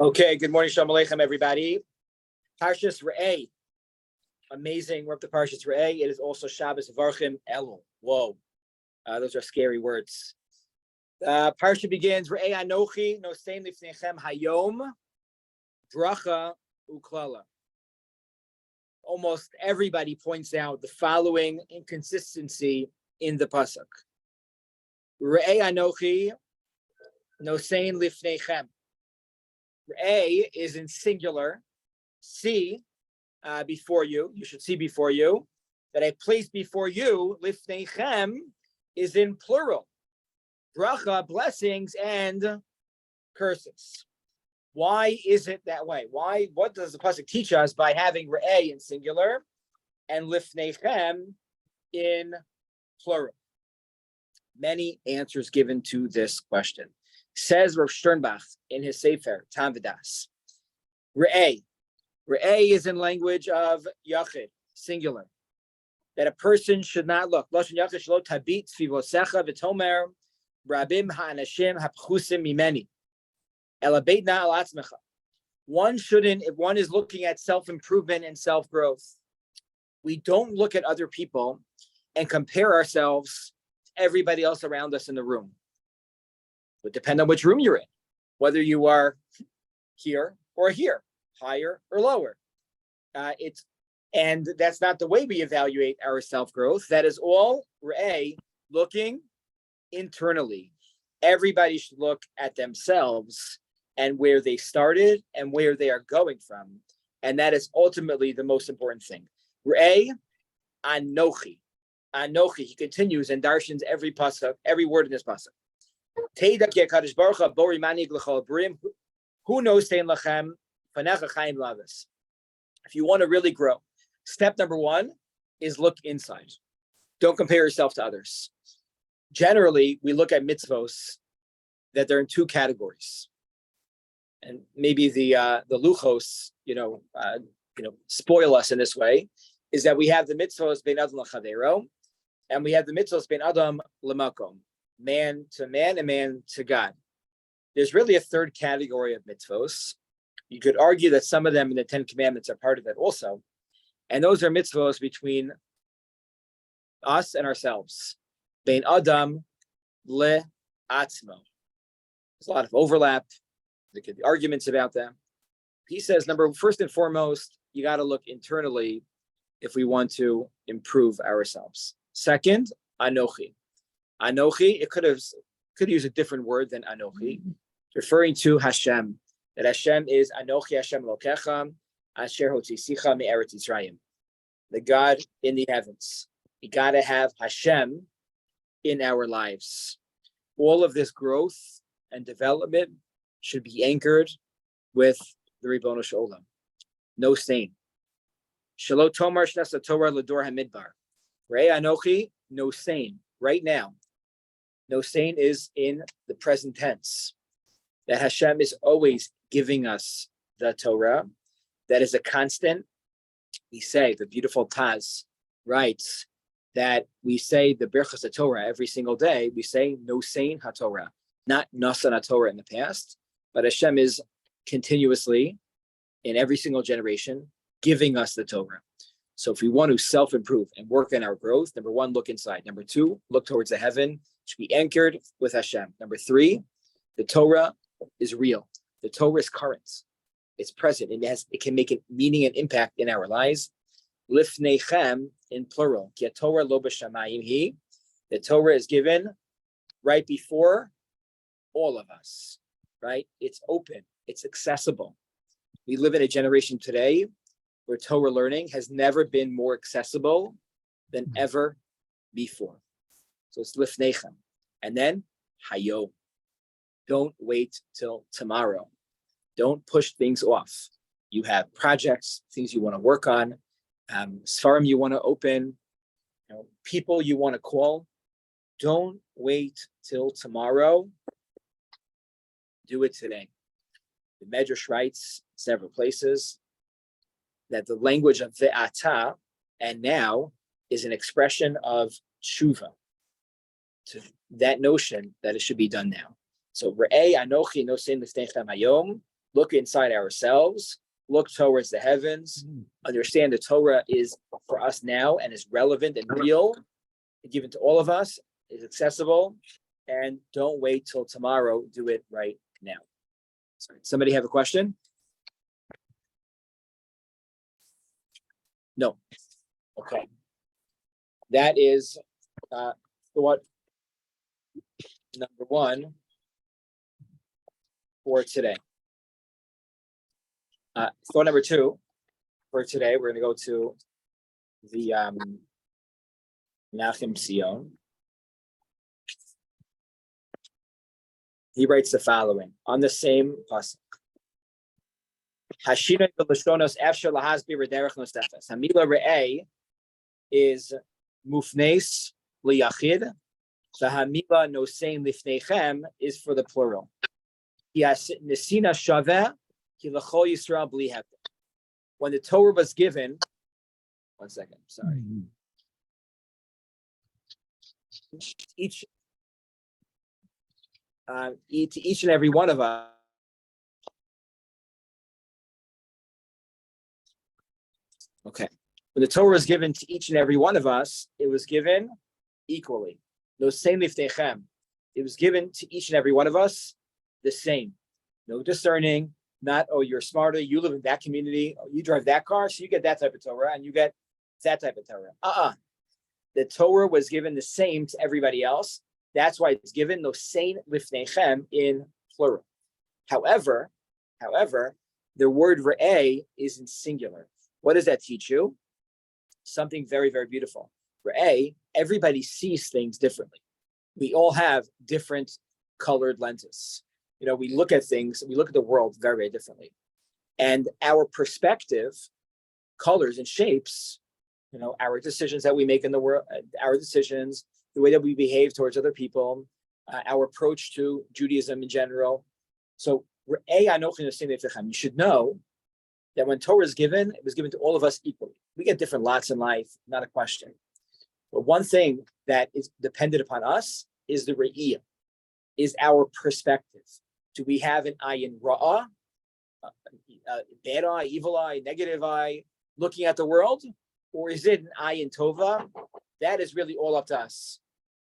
Okay, good morning, Shalom Aleichem, everybody. Parshas Re'eh, amazing. We're up to Parshas Re'eh. It is also Shabbos Varchim Elul. Whoa, those are scary words. Parsha begins, Re'eh Anochi, Nosein Lifnechem Hayom, Bracha Uklala. Almost everybody points out the following inconsistency in the pasuk. Re'eh Anochi, Nosein Lifnechem. A is in singular. See before you. You should see before you. That I place before you, lifneichem, is in plural. Bracha, blessings, and curses. Why is it that way? Why? What does the pasuk teach us by having re'eh in singular and lifneichem in plural? Many answers given to this question. Says Rav Sternbach in his Sefer, Tam V'das. Re'eh. Re'eh is in language of Yachid, singular. That a person should not look. Lashon Yachid shelo tabit tzvivosecha v'tomer rabim ha'anashim ha'pchusim mimeni. Ela beitna al atzmecha. One shouldn't, if one is looking at self-improvement and self-growth, we don't look at other people and compare ourselves to everybody else around us in the room. It would depend on which room you're in, whether you are here or here, higher or lower. And that's not the way we evaluate our self-growth. That is all Re'eh, looking internally. Everybody should look at themselves and where they started and where they are going from. And that is ultimately the most important thing. Re'eh, Anochi. Anochi, he continues and darshans every pasuk, every word in this pasuk. Who knows lachem panecha chaim lavis. If you want to really grow, step number one is look inside. Don't compare yourself to others. Generally, we look at mitzvos that they're in two categories, and maybe the luchos, spoil us in this way. Is that we have the mitzvos bein adam l'chavero, and we have the mitzvos bein adam l'makom. Man to man and man to God. There's really a third category of mitzvos. You could argue that some of them in the 10 Commandments are part of that also. And those are mitzvos between us and ourselves. Bein Adam le atzmo. There's a lot of overlap. There could be arguments about them. He says, first and foremost, you got to look internally if we want to improve ourselves. Second, Anochi. Anochi, it could use a different word than Anochi, referring to Hashem. That Hashem is Anochi Hashem Lokecha, Asher Hotzisicha Me'eretz Yisrael. The God in the heavens. We got to have Hashem in our lives. All of this growth and development should be anchored with the Ribono Shel Olam. No stain. Shelo Tomar Shnasa Torah L'Dor HaMidbar. Re'eh Anochi, no stain. Right now. No saying is in the present tense. That Hashem is always giving us the Torah. That is a constant. We say, the beautiful Taz writes that we say the Birchas HaTorah every single day. We say no saying HaTorah, not Nasan HaTorah in the past, but Hashem is continuously in every single generation giving us the Torah. So if we want to self-improve and work on our growth, number one, look inside. Number two, look towards the heaven. Should be anchored with Hashem. Number three, the Torah is real. The Torah is current. It's present. It can make a meaning and impact in our lives. Lifneichem in plural. Ki Torah lo b'shamayim hi. The Torah is given right before all of us. Right? It's open. It's accessible. We live in a generation today where Torah learning has never been more accessible than ever before. So it's lifneichem. And then hayom. Don't wait till tomorrow. Don't push things off. You have projects, things you want to work on, sfarim you want to open, people you want to call. Don't wait till tomorrow. Do it today. The Medrash writes several places that the language of ve'ata and now is an expression of tshuva, to that notion that it should be done now. So re'eh anochi nosein lifneichem hayom look inside ourselves, look towards the heavens, understand the Torah is for us now and is relevant and real, given to all of us, is accessible, and don't wait till tomorrow. Do it right now. Sorry. Somebody have a question? No. Okay. That is what number one for today. Thought number two for today, we're going to go to the Menachem Sion. He writes the following on the same pasuk. Hashina b'lashonos efshar lahasbir derech nosefes. Hamila re'eh is mufnes liyachid. The hamila nosein lifnechem is for the plural. Nesina shaveh ki l'chol Yisrael bli hefker. When the Torah was given, 1 second, sorry. Each and every one of us. Okay. When the Torah was given to each and every one of us, it was given equally. No same liftechem. It was given to each and every one of us the same. No discerning, not, oh, you're smarter, you live in that community, oh, you drive that car, so you get that type of Torah, and you get that type of Torah. The Torah was given the same to everybody else. That's why it's given no same lifnechem in plural. However, the word re'eh is in singular. What does that teach you? Something very, very beautiful. Re'eh, everybody sees things differently. We all have different colored lenses. We look at things, we look at the world very, very differently. And our perspective, colors and shapes, our decisions that we make in the world, our decisions, the way that we behave towards other people, our approach to Judaism in general. So, you should know that when Torah is given, it was given to all of us equally. We get different lots in life, not a question. But one thing that is dependent upon us is the re'iyah, is our perspective. Do we have an ayin ra'ah, bad eye, evil eye, negative eye, looking at the world? Or is it an ayin tova? That is really all up to us.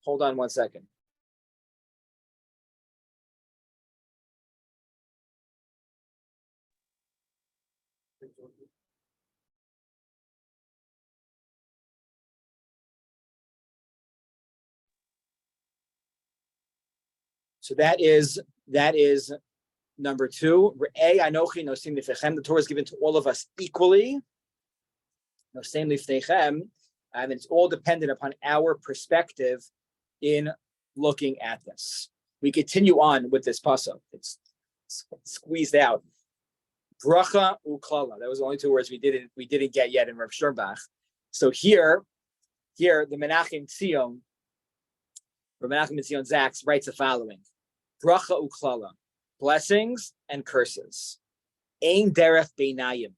Hold on 1 second. So that is number two. The Torah is given to all of us equally. And it's all dependent upon our perspective in looking at this. We continue on with this pasuk. It's squeezed out. Bracha uklala. That was the only two words we didn't get yet in Rav Sternbach. So here, the Menachem Sion, Zaks writes the following: Bracha uklala, blessings and curses. Ein derech beinayim,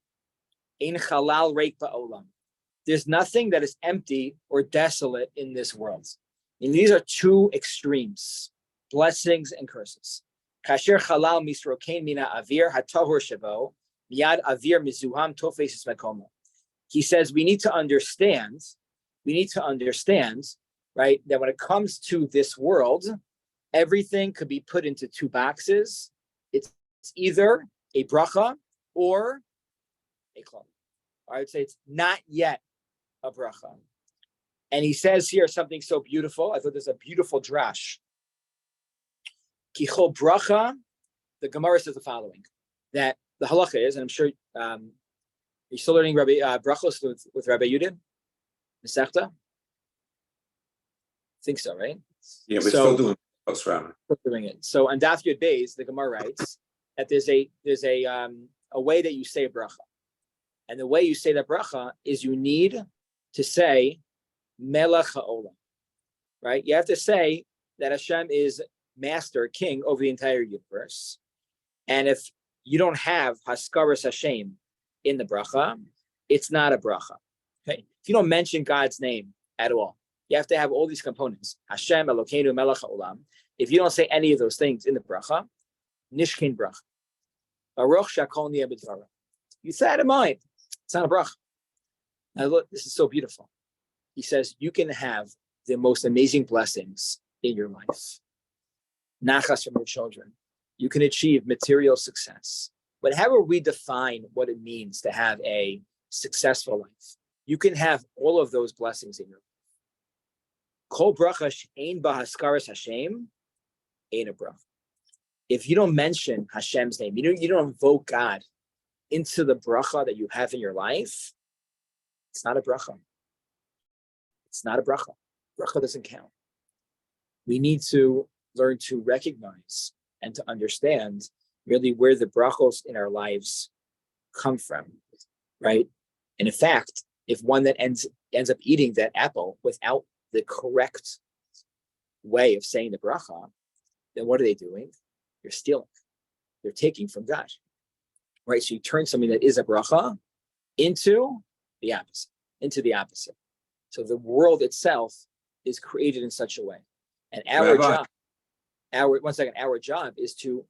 ein chalal reik ba'olam. There's nothing that is empty or desolate in this world. And these are two extremes: blessings and curses. Kasher chalal misrokein mina avir hatahor shebo miyad avir mizuham tofes mekomo. He says we need to understand, right, that when it comes to this world, everything could be put into two boxes. It's either a bracha or a klal. I would say it's not yet a bracha. And he says here something so beautiful. I thought there's a beautiful drash. Kichol bracha, the Gemara says the following, that the halacha is, and I'm sure you're still learning Rabbi brachos with Rabbi Yudin, Masechta? I think so, right? Yeah, we're still doing brachos, Rabbi. Still doing it. So on Daf Yud Beis, the Gemara writes that there's a way that you say a bracha. And the way you say that bracha is you need to say Melech HaOlam, right? You have to say that Hashem is master, king over the entire universe. And if you don't have Haskaras Hashem in the bracha, it's not a bracha. Okay? If you don't mention God's name at all, you have to have all these components. Hashem, Elokeinu, Melech HaOlam. If you don't say any of those things in the bracha, Nishkin bracha. Baruch shakol niyeh b'dvaro. You said in mind. It's not a bracha. Now look, this is so beautiful. He says you can have the most amazing blessings in your life. Nachas from your children. You can achieve material success. But however we define what it means to have a successful life, you can have all of those blessings in your life. Kol bracha she'ein ba haskaras Hashem, ain't a bracha. If you don't mention Hashem's name, you don't invoke God into the bracha that you have in your life, it's not a bracha. It's not a bracha. Bracha doesn't count. We need to learn to recognize and to understand really where the brachos in our lives come from, right? And in fact, if one that ends up eating that apple without the correct way of saying the bracha, then what are they doing? They're stealing. They're taking from God, right? So you turn something that is a bracha into the opposite. So the world itself is created in such a way. And our job is to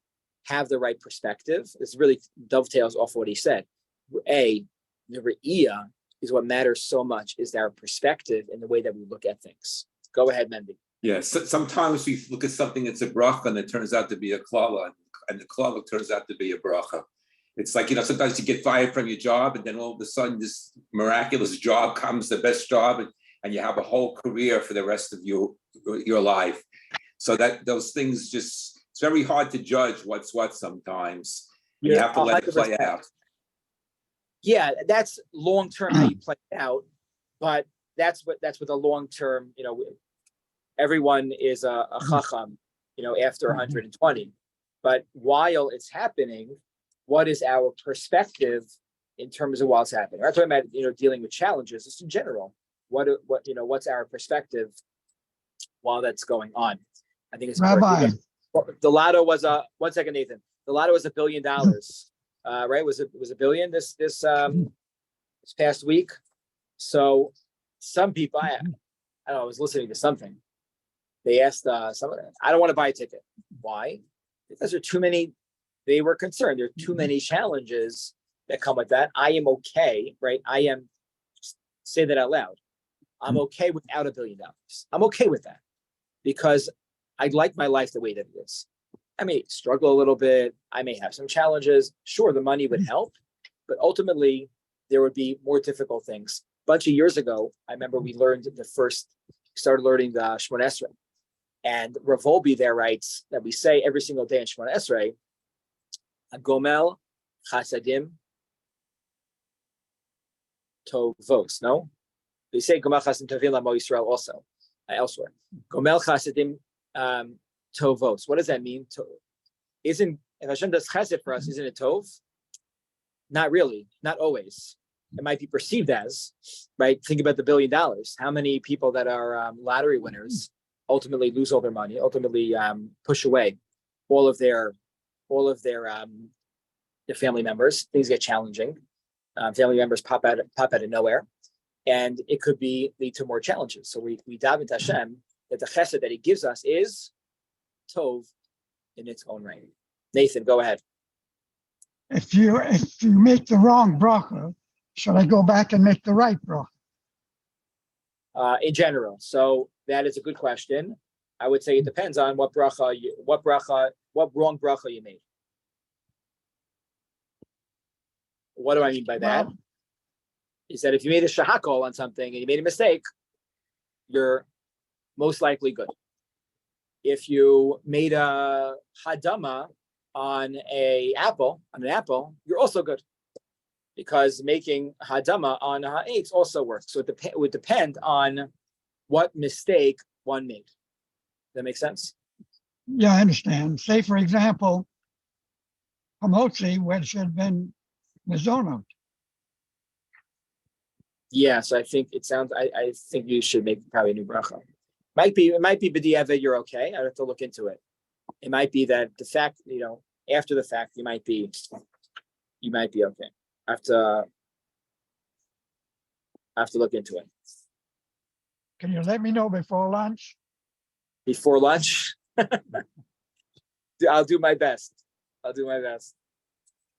have the right perspective. This really dovetails off what he said. The re'iyah is what matters so much, is our perspective and the way that we look at things. Go ahead, Mendy. Yeah, so sometimes we look at something that's a bracha and it turns out to be a klala, and the klala turns out to be a bracha. It's like, sometimes you get fired from your job and then all of a sudden this miraculous job comes, the best job, and you have a whole career for the rest of your life. So that those things it's very hard to judge what's what sometimes. And you have to let it play out. Yeah, that's long-term how you play it out, but that's what the long-term, everyone is a chacham, after 120. But while it's happening, what is our perspective in terms of while it's happening? We're not talking about, dealing with challenges, just in general. What's our perspective while that's going on? I think it's Rabbi. The lotto was 1 second, Nathan. The lotto was $1 billion, right? Was $1 billion this past week? So some people, I don't know, I was listening to something. They asked someone, I don't want to buy a ticket. Why? Because there are too many. They were concerned. There are too many challenges that come with that. I am okay, right? Say that out loud. I'm okay without $1 billion. I'm okay with that because I like my life the way that it is. I may struggle a little bit. I may have some challenges. Sure, the money would help, but ultimately there would be more difficult things. A bunch of years ago, I remember we started learning the Shemona Esrei. And Rav Volbe there writes that we say every single day in Shemona Esrei, Gomel Chasadim Tovos. No, we say Gomel Chasadim Tovim Lamo Yisrael also elsewhere. Gomel Chasadim Tovos. What does that mean? If Hashem does Chesed for us, isn't it Tov? Not really. Not always. It might be perceived as, right? Think about the $1 billion. How many people that are lottery winners ultimately lose all their money, ultimately push away all of their family members. Things get challenging. Family members pop out of nowhere, and it could lead to more challenges. So we dive into Hashem that the chesed that He gives us is tov in its own right. Nathan, go ahead. If you make the wrong bracha, should I go back and make the right bracha? In general, so that is a good question. I would say it depends on what wrong bracha you made. What do I mean by that? Is that if you made a shahakol on something and you made a mistake, you're most likely good. If you made a hadama on an apple, you're also good. Because making hadama on ha'etz also works. So it would depend on what mistake one made. Does that make sense? Yeah, I understand. Say, for example, hamotzi, which should have been mizonot. Yeah, so I think I think you should make probably a new bracha. It might be b'diavad you're okay. I'd have to look into it. It might be that the fact, after the fact, you might be okay. I have to look into it. Can you let me know before lunch? Before lunch? I'll do my best.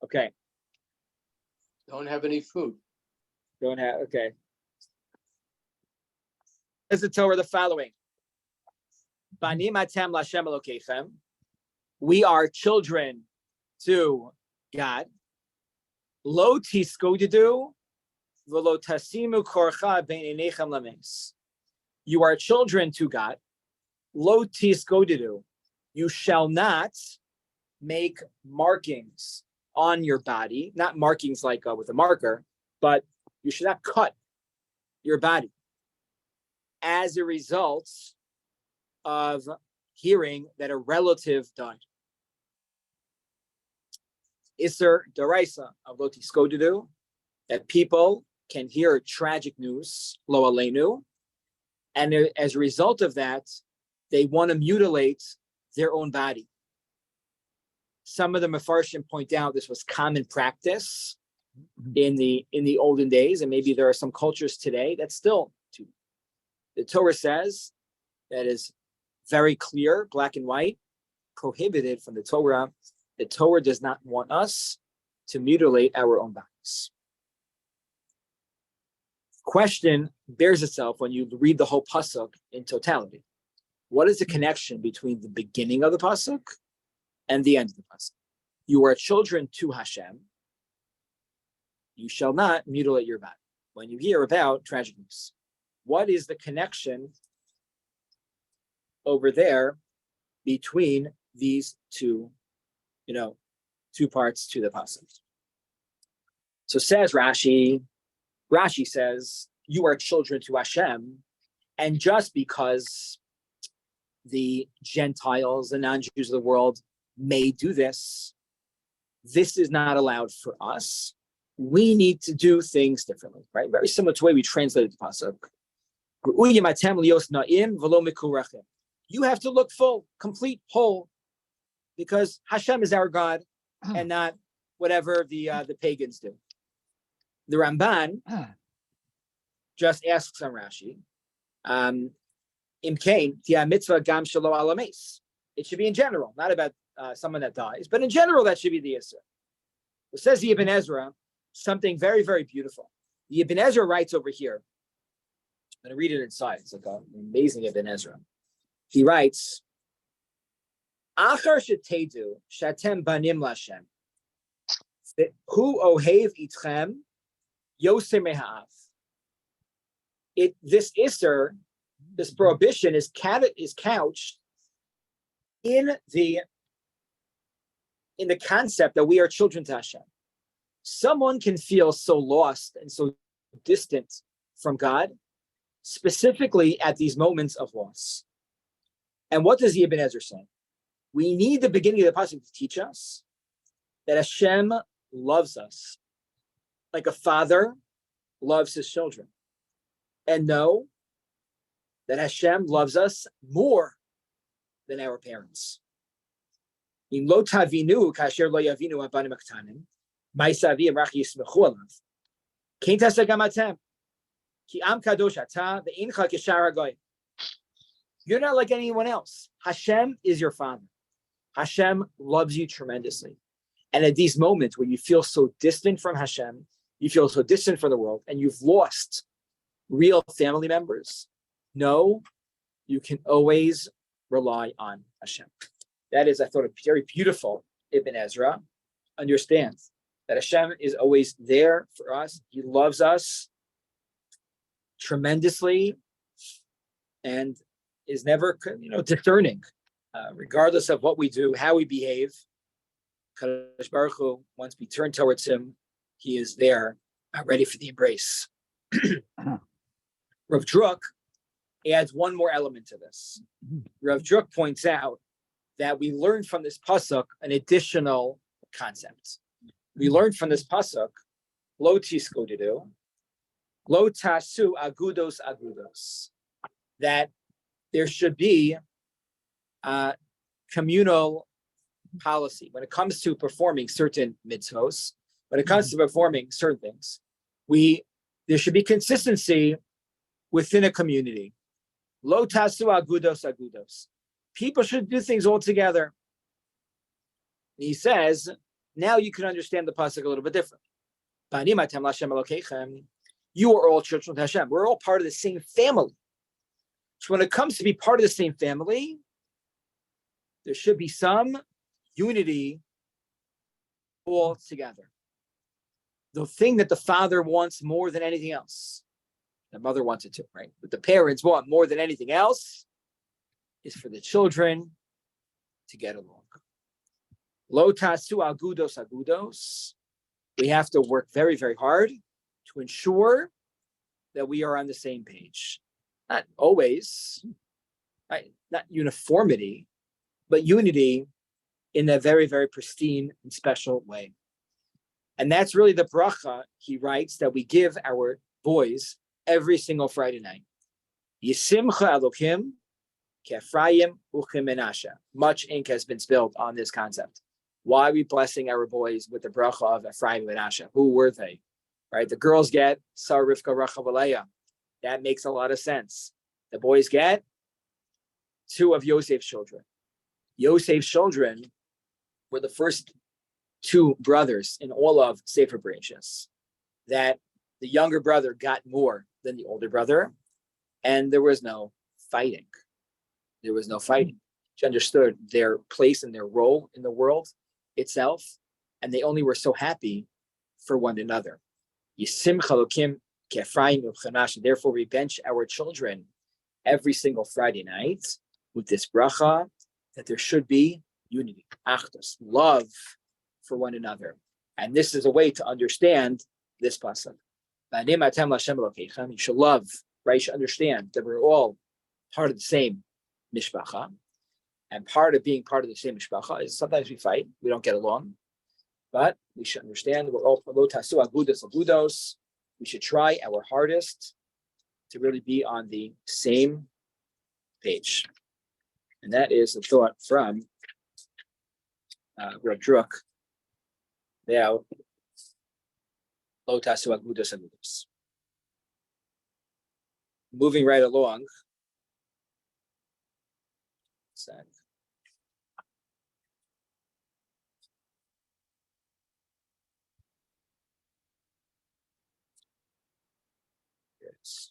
Okay. Don't have any food. Don't have, okay. Says the Torah the following. Banim atem lashem Elokeichem. We are children to God. Lo tiskodedu v'lo tasimu korcha bein einechem lames. You are children to God. Lo tiskodedu. You shall not make markings on your body, not markings like with a marker, but you should not cut your body as a result of hearing that a relative died. Isser daraisa of lo tiskodedu, that people can hear tragic news, lo aleinu, and as a result of that, they want to mutilate their own body. Some of the Mefarshim point out this was common practice in the olden days, and maybe there are some cultures today that still do. The Torah says that is very clear, black and white, prohibited from the Torah. The Torah does not want us to mutilate our own bodies. Question bears itself when you read the whole pasuk in totality. What is the connection between the beginning of the pasuk and the end of the pasuk? You are children to Hashem. You shall not mutilate your body. When you hear about tragic news, what is the connection over there between these two, two parts to the pasuk? So says Rashi. Rashi says, you are children to Hashem, and just because the Gentiles, the non-Jews of the world may do this, this is not allowed for us. We need to do things differently, right? Very similar to the way we translated the pasuk. You have to look full, complete, whole, because Hashem is our God and not whatever the pagans do. The Ramban just asks on Rashi, Imkain, tia mitzvah gam shelo alames. It should be in general, not about someone that dies, but in general, that should be the Isser. It says the Ibn Ezra something very, very beautiful. The Ibn Ezra writes over here, I'm going to read it inside. It's like an amazing Ibn Ezra. He writes, Achar shetedu shatem banim lashem, hu ohev itchem yosem meha'av. This Isser, this prohibition is couched in the concept that we are children to Hashem. Someone can feel so lost and so distant from God, specifically at these moments of loss. And what does the Ibn Ezra say? We need the beginning of the pasuk to teach us that Hashem loves us like a father loves his children. And know that Hashem loves us more than our parents. In lo tavinu kasher lo yavinu abanim aktanim, ma'isavim rach yismechu alav. Kein tasa gam atem, ki am kadosh ata ve'incha keshar hagoyim. You're not like anyone else. Hashem is your father. Hashem loves you tremendously. And at these moments where you feel so distant from Hashem, you feel so distant from the world, and you've lost real family members, no, you can always rely on Hashem. That is, I thought, a very beautiful Ibn Ezra understands that Hashem is always there for us. He loves us tremendously and is never, discerning, regardless of what we do, how we behave. Kadosh Baruch Hu, once we turn towards him, he is there, ready for the embrace. Rav Druk adds one more element to this. Rav Druk points out that we learned from this pasuk an additional concept. We learned from this pasuk, lo tiskodedu, lo tasu agudos, that there should be communal policy when it comes to performing certain mitzvos. When it comes to performing certain things, there should be consistency within a community. Lo tasu agudos. People should do things all together. And he says, Now you can understand the pasuk a little bit different. You are all children of Hashem. We're all part of the same family. So when it comes to be part of the same family, there should be some unity all together. The thing that the father wants more than anything else, the mother wants it too, right? But the parents want more than anything else is for the children to get along. Lo tasu agudos. We have to work very, very hard to ensure that we are on the same page. Not always, right? Not uniformity, but unity in a very, very pristine and special way. And that's really the bracha, he writes, that we give our boys every single Friday night. Yisimcha Elokim Kefrayim Uchim Menashe. Much ink has been spilled on this concept. Why are we blessing our boys with the bracha of Ephraim and Menashe? Who were they? Right? The girls get Sarah, Rivka, Rachel, Leah. That makes a lot of sense. The boys get two of Yosef's children. Yosef's children were the first two brothers in all of Sefer Bereshis. That the younger brother got more than the older brother, and there was no fighting. There was no fighting. She understood their place and their role in the world itself, and they only were so happy for one another. Therefore, we bench our children every single Friday night with this bracha that there should be unity, achdus, love for one another. And this is a way to understand this pasuk. You should love, right? You should understand that we're all part of the same mishpacha. And part of being part of the same mishpacha is sometimes we fight, we don't get along. But we should understand we're all lo tasu agudos. We should try our hardest to really be on the same page. And that is the thought from Reb Druk. Now, lo tasu agudos. Moving right along. Yes.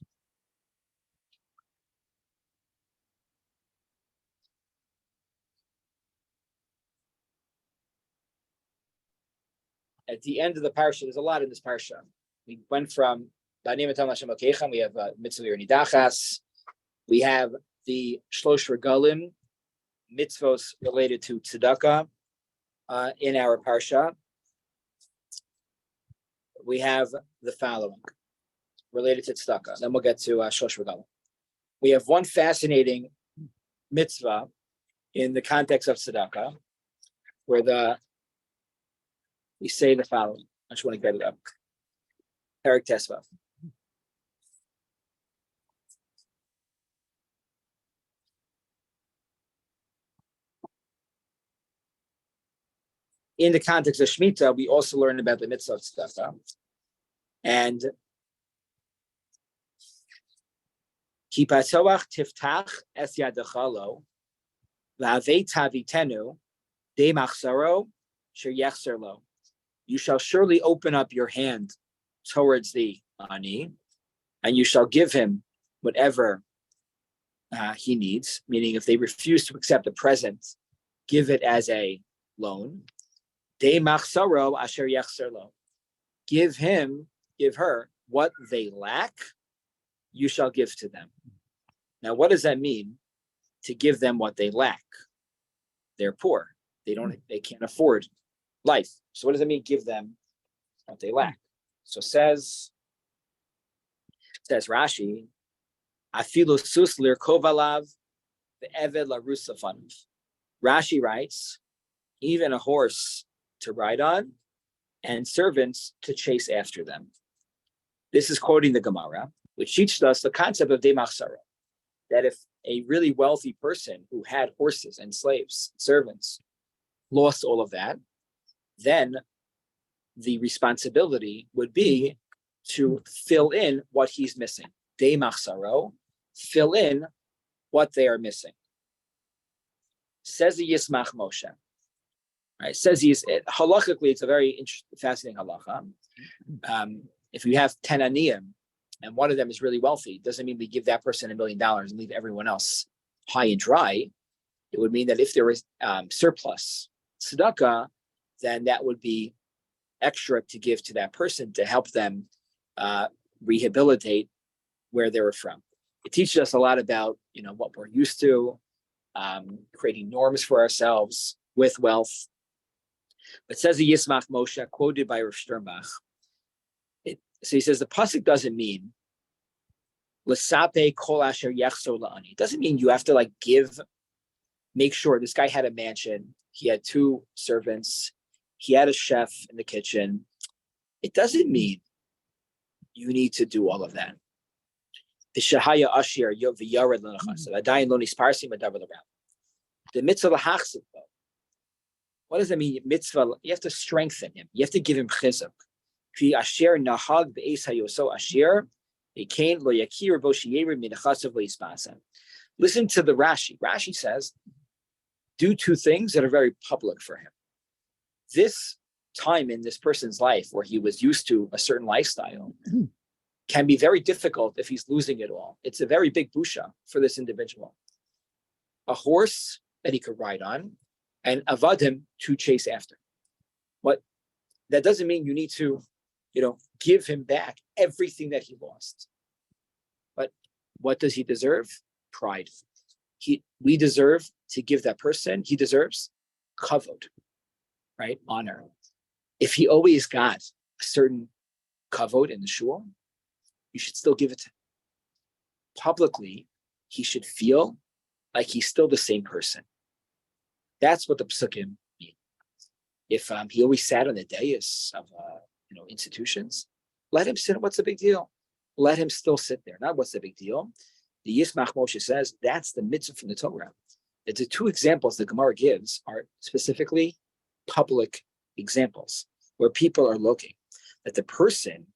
At the end of the parsha, there's a lot in this parsha. We went from we have mitzvah nidachas. We have the shlosh regalim, mitzvos related to tzedakah in our parsha. We have the following related to tzedakah. Then we'll get to shlosh regalim. We have one fascinating mitzvah in the context of tzedakah, where we say the following. I just want to get it up. Perek Tesvav. In the context of Shemitah, we also learn about the mitzvah of tzedakah. And Ki patoach tiftach es yadecha lo, v'avei tavitenu de machzaro sher yechzer lo. You shall surely open up your hand towards the ani, and you shall give him whatever he needs. Meaning, if they refuse to accept a present, give it as a loan. De machzaro asher yechzer lo. Give her what they lack, you shall give to them. Now, what does that mean? To give them what they lack? They're poor. They can't afford life. So what does it mean? Give them what they lack. So says Rashi, afilu sus lirkovalav ve'eved larusafanav. Rashi writes, even a horse to ride on and servants to chase after them. This is quoting the Gemara, which teaches us the concept of demachsara, that if a really wealthy person who had horses and slaves, servants, lost all of that, then the responsibility would be to fill in what he's missing. Demachsaro, fill in what they are missing. Says the Yismach Moshe. Right? It says halakhically, it's a very interesting, fascinating halakha. If you have 10 aniyim and one of them is really wealthy, doesn't mean we give that person $1 million and leave everyone else high and dry. It would mean that if there was surplus tzedakah, then that would be extra to give to that person to help them rehabilitate where they were from. It teaches us a lot about, what we're used to, creating norms for ourselves with wealth. It says the Yismach Moshe, quoted by Rav Sternbach. So he says the pasuk doesn't mean l'sape kol asher yechso la'ani. It doesn't mean you have to make sure this guy had a mansion, he had 2 servants, he had a chef in the kitchen. It doesn't mean you need to do all of that. The shahaya ashir v'yared l'nachas. Adayin lo nisparsim adavar l'ram. The mitzvah l'hachzik. What does that mean? Mitzvah. You have to strengthen him. You have to give him chizuk. Ki asher nahag be'es hayoso asher. Ekain lo yakir bo sheyerim minachasav leispasan. Listen to the Rashi. Rashi says, do 2 things that are very public for him. This time in this person's life where he was used to a certain lifestyle can be very difficult if he's losing it all. It's a very big busha for this individual. A horse that he could ride on and avadim to chase after. What that doesn't mean you need to, give him back everything that he lost. But what does he deserve? Pride. We deserve to give that person, he deserves kavod, right? Honor. If he always got a certain kavod in the shul, you should still give it to him. Publicly, he should feel like he's still the same person. That's what the psukim mean. If he always sat on the dais of institutions, let him sit. What's the big deal? Let him still sit there. Not what's the big deal. The Yismach Moshe says that's the mitzvah from the Torah. The 2 examples the Gemara gives are specifically public examples where people are looking at the person.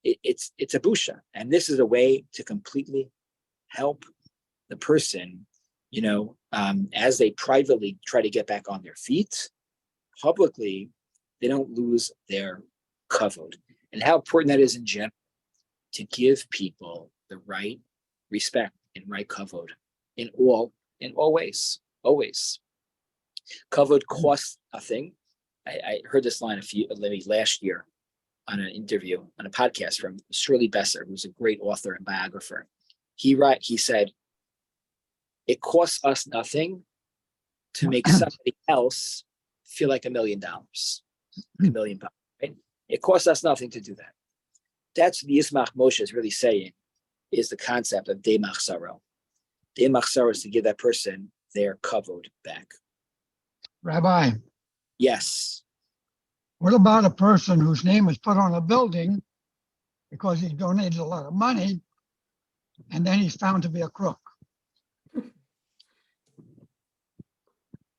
It's a busha, and this is a way to completely help the person, as they privately try to get back on their feet. Publicly, they don't lose their kavod, and how important that is in general to give people the right respect and right kavod in all ways, always. Kavod costs nothing. I heard this line last year on an interview on a podcast from Shirley Besser, who's a great author and biographer. He said, it costs us nothing to make somebody else feel like $1 million, $1 million, right? It costs us nothing to do that. That's what the Yismach Moshe is really saying, is the concept of de machsaro. De machsaro is to give that person their kavod back. Rabbi, Yes. what about a person whose name is put on a building because he donated a lot of money, and then he's found to be a crook?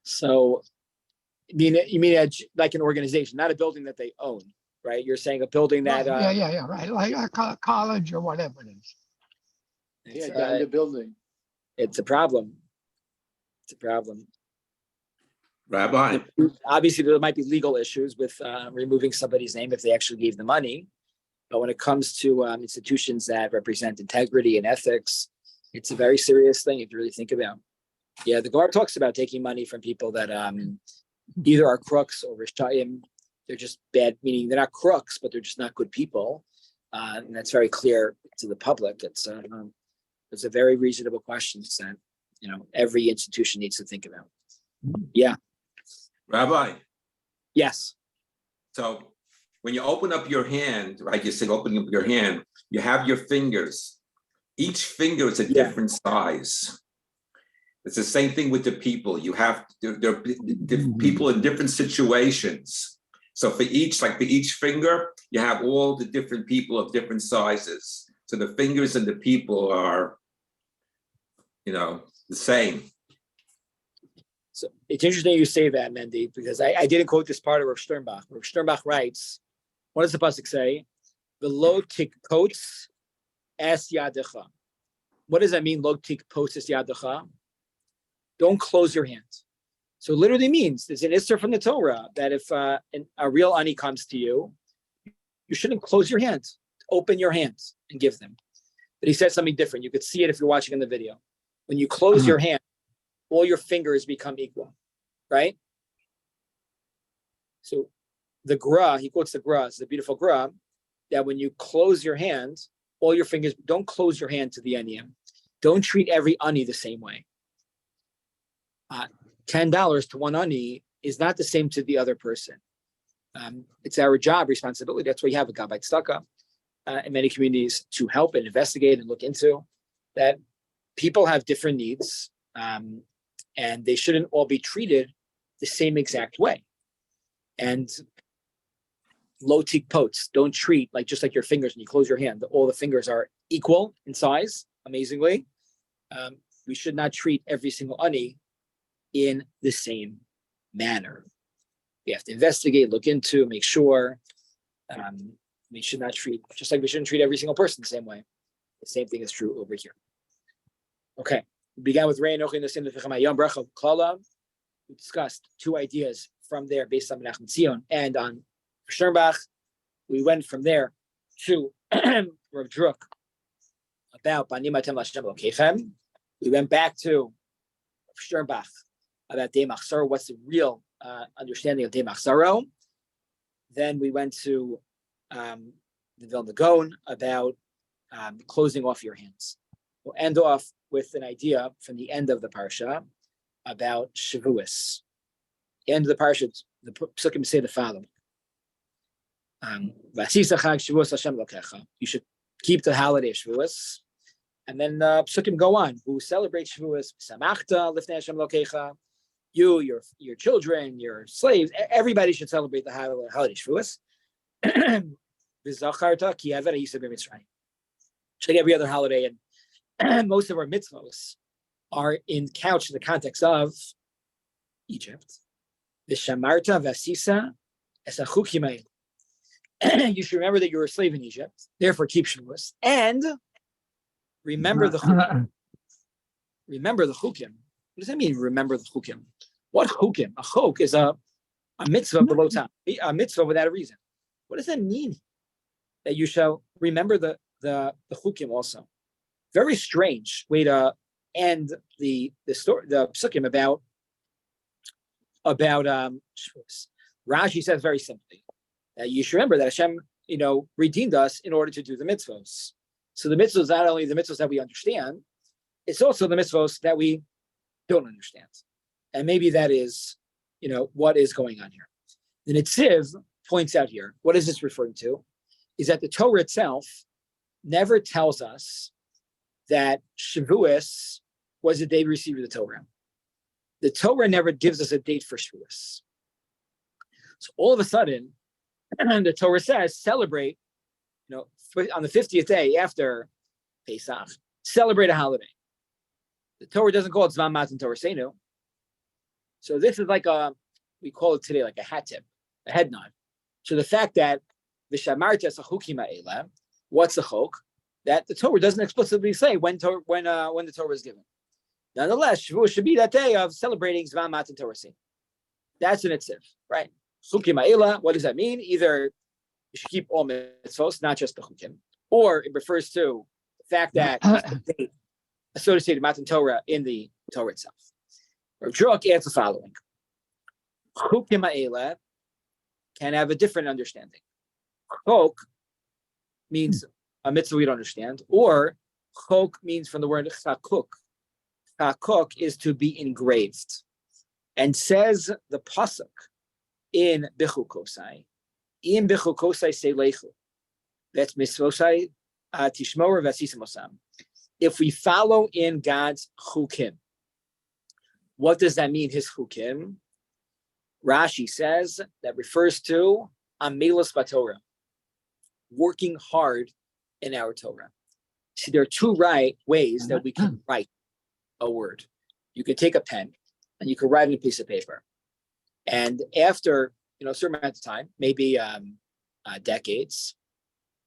So, you mean like an organization, not a building that they own, right? You're saying a building that Yeah, right, like a college or whatever it is. it's, down the building. it's a problem. It's a problem. Rabbi, Obviously, there might be legal issues with removing somebody's name if they actually gave the money. But when it comes to institutions that represent integrity and ethics, it's a very serious thing if you really think about. Yeah, the Gemara talks about taking money from people that either are crooks or rishayim. They're just bad, meaning they're not crooks, but they're just not good people. And that's very clear to the public. It's a very reasonable question that every institution needs to think about. Yeah. Rabbi. Yes. So when you open up your hand, right? You say opening up your hand, you have your fingers. Each finger is a different size. It's the same thing with the people. You have there are people in different situations. So for each finger, you have all the different people of different sizes. So the fingers and the people are, the same. So it's interesting you say that, Mendy, because I didn't quote this part of Rav Sternbach. Rav Sternbach writes, what does the pasuk say? V'lo tikpots es yadecha. What does that mean, lo tikpots es yadecha? Don't close your hands. So it literally means there's an isser from the Torah that if a real ani comes to you, you shouldn't close your hands. Open your hands and give them. But he said something different. You could see it if you're watching in the video. When you close your hand, all your fingers become equal, right? So the gra, he quotes the gra, it's the beautiful gra, that when you close your hand, all your fingers, don't close your hand to the aniyim. Don't treat every ani the same way. $10 to one ani is not the same to the other person. It's our job, responsibility. That's why you have a gabbai tzedakah in many communities to help and investigate and look into that. People have different needs, and they shouldn't all be treated the same exact way. And low tik potes, don't treat like just like your fingers when you close your hand. All the fingers are equal in size, amazingly. We should not treat every single ani in the same manner. We have to investigate, look into, make sure. We should not treat, just like we shouldn't treat every single person the same way. The same thing is true over here. Okay, we began with Rei Anochi Nasim Yom Bracha Klala. We discussed two ideas from there based on Menachem Tzion and on Sternbach. We went from there to Rav Druk about Banim Atem Lashem Lokechem. We went back to Sternbach about Dei Machzaro, what's the real understanding of Dei Machzaro. Then we went to the Vilna Gaon about closing off your hands. We'll end off with an idea from the end of the parsha about Shavuos. The end of the parsha, the psukim say the following: you should keep the holiday of Shavuos, and then psukim go on. Who celebrate Shavuos? Samachta lifnei Hashem Elokecha. You, your children, your slaves, everybody should celebrate the holiday Shavuos. V'zacharta ki aved ha'yisa b'Mitzrayim. Just like every other holiday, and most of our mitzvos are couched in the context of Egypt. V'shamarta v'asisa es hachukim ha'elu. You should remember that you were a slave in Egypt, therefore keep Shavuos, and remember the chukim. Remember the chukim. What does that mean, remember the chukim? What chukim? A chok is a mitzvah below time, a mitzvah without a reason. What does that mean? That you shall remember the chukim also. Very strange way to end the story, the psukim about Shavuos. Rashi says very simply that you should remember that Hashem, redeemed us in order to do the mitzvos. So the mitzvos, not only the mitzvos that we understand, it's also the mitzvos that we don't understand. And maybe that is, what is going on here. The Netziv points out here, what is this referring to? Is that the Torah itself never tells us that Shavuos was the day we received the Torah. The Torah never gives us a date for Shavuos. So all of a sudden, the Torah says, celebrate, on the 50th day after Pesach, celebrate a holiday. The Torah doesn't call it Zman Matan Torah Seinu. So this is like we call it today like a hat tip, a head nod. So the fact that V'shamarta es hachukim ha'ela, what's the chok? That the Torah doesn't explicitly say when the Torah is given. Nonetheless, Shavuos should be that day of celebrating Zman Matan Torah Seinu. That's an itziv, right? Chukim ha'ela, what does that mean? Either you should keep all mitzvos, not just the chukim, or it refers to the fact that they associated Matan Torah in the Torah itself. Rav Druk adds the following: Chukim ha'ela can have a different understanding. Chok means a mitzvah we don't understand, or chok means from the word chakuk. Chakuk is to be engraved, and says the pasuk in Bechukosai, in Bechukosai seilechu, that's mitzvosai tishmor v'asisimosam. If we follow in God's chukim, what does that mean? His chukim, Rashi says that refers to amelos b'Torah, working hard in our Torah. See, there are two ways that we can write a word. You can take a pen and you can write on a piece of paper. And after a certain amount of time, maybe decades,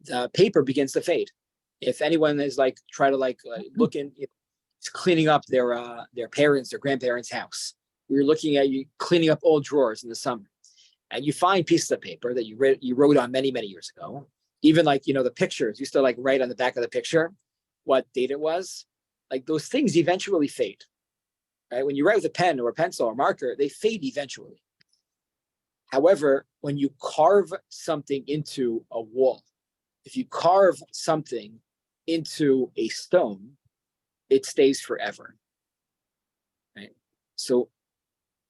the paper begins to fade. If anyone is look in, it's cleaning up their parents' or grandparents' house, we were looking at you cleaning up old drawers in the summer, and you find pieces of paper that you wrote on many, many years ago. Even like, the pictures, you still like write on the back of the picture what date it was. Like those things eventually fade, right? When you write with a pen or a pencil or marker, they fade eventually. However, when you carve something into a wall, if you carve something into a stone, it stays forever, right? So,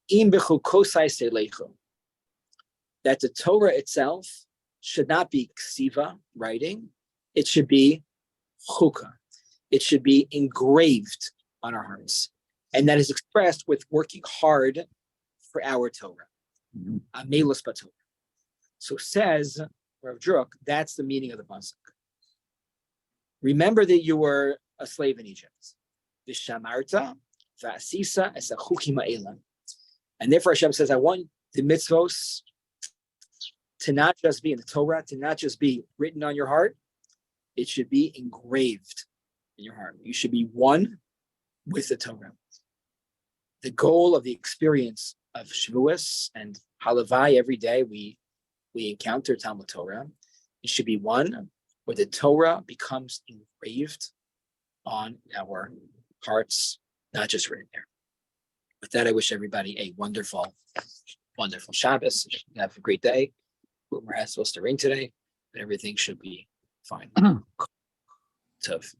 that the Torah itself should not be ksiva, writing. It should be chukah. It should be engraved on our hearts. And that is expressed with working hard for our Torah. Amelus b'Torah. So says Rav Druk, that's the meaning of the pasuk. Remember that you were a slave in Egypt. V'shamarta v'asisa es hachukim ha'elam. And therefore Hashem says, I want the mitzvos to not just be in the Torah, to not just be written on your heart. It should be engraved in your heart. You should be one with the Torah. The goal of the experience of Shavuos and Halavai every day we encounter Talmud Torah. It should be one where the Torah becomes engraved on our hearts, not just written there. With that, I wish everybody a wonderful, wonderful Shabbos. Have a great day. We're supposed to ring today, but everything should be fine. Tov.